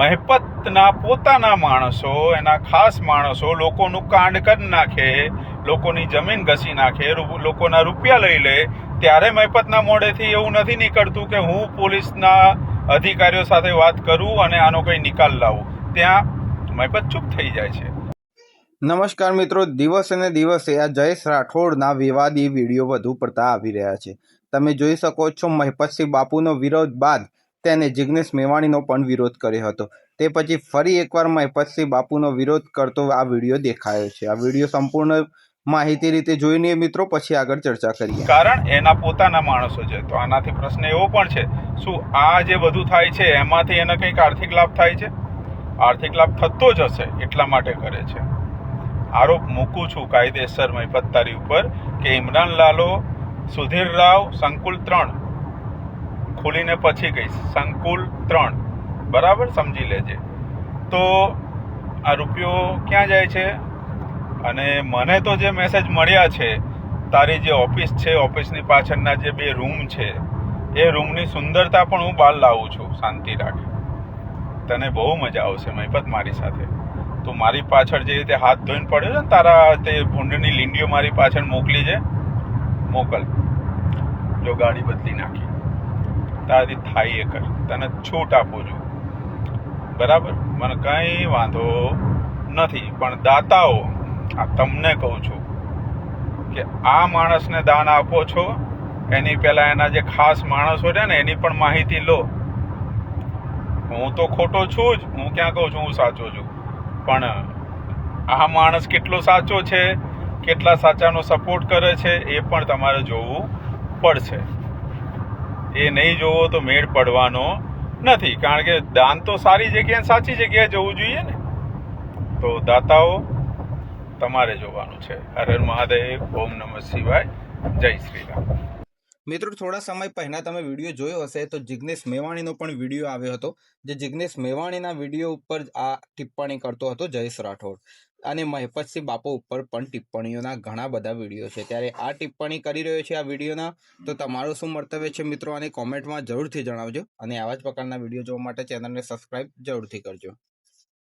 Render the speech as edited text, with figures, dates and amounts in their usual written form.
મહેપતના પોતાના માણસો, એના ખાસ માણસો લોકોનું કાંડ કરી નાખે, લોકોની જમીન ઘસી નાખે, લોકોના રૂપિયા લઈ લે, ત્યારે મહેપતના મોઢેથી એવું નથી નીકળતું કે હું પોલીસના અધિકારીઓ સાથે વાત કરું અને આનો કંઈ નિકાલ લાવું. ત્યાં મહેપત ચૂપ થઈ જાય છે. નમસ્કાર મિત્રો, દિવસે ને દિવસે આ જયેશ રાઠોડના વિવાદી વિડીયો વધુ પડતા આવી રહ્યા છે. તમે જોઈ શકો છો, મહેપતસિંહ બાપુનો વિરોધ બાદ તેને જિગ્નેશ મેવાણીનો પણ વિરોધ કર્યો હતો. તે પછી ફરી એકવાર મહેપતસિંહ બાપુનો વિરોધ કરતો આ વિડીયો દેખાયો છે. આ વિડીયો સંપૂર્ણ માહિતી રીતે જોઈને મિત્રો પછી આગળ ચર્ચા કરીએ. કારણ એના પોતાના માણસો છે. તો આનાથી પ્રશ્ન એવો પણ છે, શું આ જે બધું થાય છે એમાંથી એને કંઈક આર્થિક લાભ થાય છે? આર્થિક લાભ થતો જ હશે, એટલા માટે કરે છે. આરોપ મૂકું છું કાયદેસર મહેપત તારી ઉપર કે ઇમરાન લાલો, સુધીર રાવ, સંકુલ 3 ખોલીને પછી કહીશ, સંકુલ 3 બરાબર સમજી લેજે. તો આ રૂપિયો ક્યાં જાય છે? અને મને તો જે મેસેજ મળ્યા છે, તારી જે ઓફિસ છે, ઓફિસની પાછળના જે 2 રૂમ છે, એ રૂમની સુંદરતા પણ હું બહાર લાવું છું. શાંતિ રાખ, તને બહુ મજા આવશે મહેપત મારી સાથે. તું મારી પાછળ જે રીતે હાથ ધોઈને પડ્યો છે ને, તારા તે ભૂંડની લીંડીઓ મારી પાછળ મોકલી છે, મોકલ. જો ગાડી બદલી નાખી, તારાથી થાય એ કર, તને છૂટ આપું છું, બરાબર? મને કંઈ વાંધો નથી. પણ દાતાઓ, આ તમને કહું છું કે આ માણસને દાન આપો છો, એની પહેલાં એના જે ખાસ માણસો છે ને, એની પણ માહિતી લો. હું તો ખોટો છું જ, હું ક્યાં કહું છું હું સાચો છું, પણ આ માણસ કેટલો સાચો છે, કેટલા સાચાનો સપોર્ટ કરે છે, એ પણ તમારે જોવું પડશે. એ નહીં જોવો તો મેળ પડવાનો નથી, કારણ કે દાન તો સારી જગ્યાએ, સાચી જગ્યાએ જવું જોઈએ ને. તો દાતાઓ, તમારે જોવાનું છે. હર હર મહાદેવ, ઓમ નમઃ શિવાય, જય શ્રી રામ. મિત્રો, થોડા સમય પહેલા તમે વિડીયો જોયો હશે તો જિગ્નેશ મેવાણીનો પણ વિડીયો આવ્યો હતો, જે જિગ્નેશ મેવાણીના વિડીયો ઉપર આ ટિપ્પણી કરતો હતો જયેશ રાઠોડ, અને મહેપતસિંહ બાપુ ઉપર પણ ટિપ્પણીઓના ઘણા બધા વિડીયો છે. ત્યારે આ ટિપ્પણી કરી રહ્યો છે આ વિડીયોના, તો તમારું શું મંતવ્ય છે મિત્રો, અને કોમેન્ટમાં જરૂરથી જણાવજો. અને આવા જ પ્રકારના વિડીયો જોવા માટે ચેનલને સબસ્ક્રાઇબ જરૂરથી કરજો.